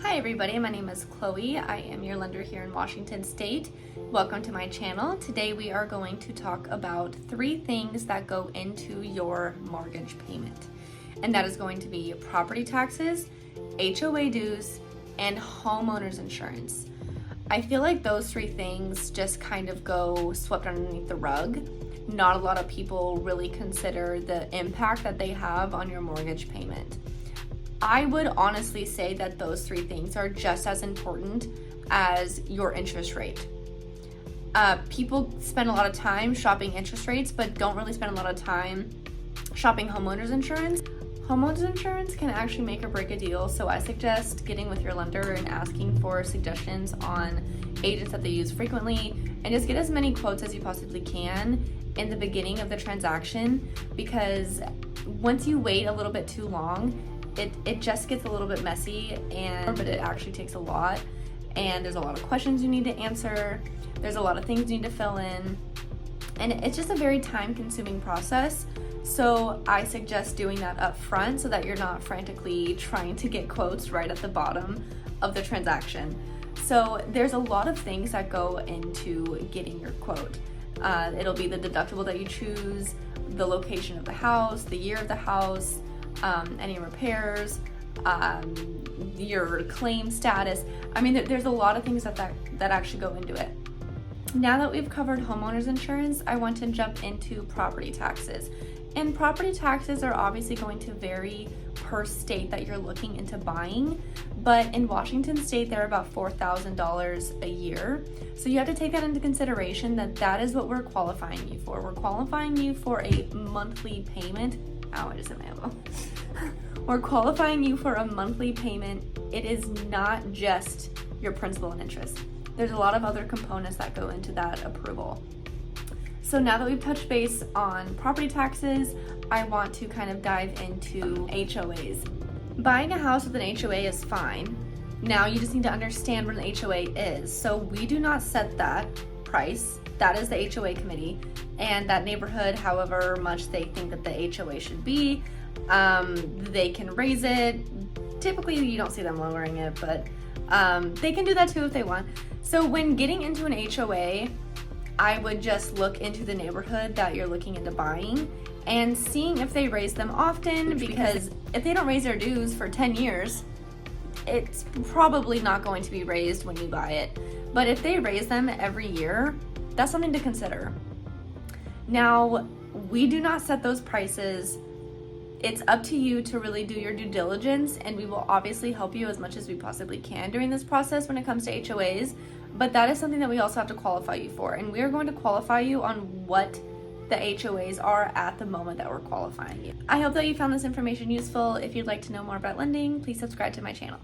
Hi everybody, my name is Chloe. I am your lender here in Washington State. Welcome to my channel. Today we are going to talk about 3 things that go into your mortgage payment. And that is going to be property taxes, HOA dues, and homeowners insurance. I feel like those 3 things just kind of go swept underneath the rug. Not a lot of people really consider the impact that they have on your mortgage payment. I would honestly say that those 3 things are just as important as your interest rate. People spend a lot of time shopping interest rates, but don't really spend a lot of time shopping homeowners insurance. Homeowners insurance can actually make or break a deal, so I suggest getting with your lender and asking for suggestions on agents that they use frequently, and just get as many quotes as you possibly can in the beginning of the transaction, because once you wait a little bit too long, it just gets a little bit messy, but it actually takes a lot, and there's a lot of questions you need to answer, there's a lot of things you need to fill in, and it's just a very time-consuming process. So I suggest doing that up front so that you're not frantically trying to get quotes right at the bottom of the transaction. So there's a lot of things that go into getting your quote. It'll be the deductible that you choose, the location of the house, the year of the house, any repairs, your claim status. I mean, there's a lot of things that actually go into it. Now that we've covered homeowners insurance, I want to jump into property taxes. And property taxes are obviously going to vary per state that you're looking into buying, but in Washington State, they're about $4,000 a year. So you have to take that into consideration, that is what we're qualifying you for. We're qualifying you for a monthly payment. Ow, I just hit my elbow. We're qualifying you for a monthly payment. It is not just your principal and interest. There's a lot of other components that go into that approval. So now that we've touched base on property taxes, I want to kind of dive into HOAs. Buying a house with an HOA is fine. Now you just need to understand what an HOA is. So we do not set that price. That is the HOA committee and that neighborhood, however much they think that the HOA should be. They can raise it. Typically you don't see them lowering it, but they can do that too if they want. So when getting into an HOA, I would just look into the neighborhood that you're looking into buying and seeing if they raise them often, because if they don't raise their dues for 10 years, it's probably not going to be raised when you buy it. But if they raise them every year, that's something to consider. Now, we do not set those prices. It's up to you to really do your due diligence, and we will obviously help you as much as we possibly can during this process when it comes to HOAs, but that is something that we also have to qualify you for, and we are going to qualify you on what the HOAs are at the moment that we're qualifying you. I hope that you found this information useful. If you'd like to know more about lending, please subscribe to my channel.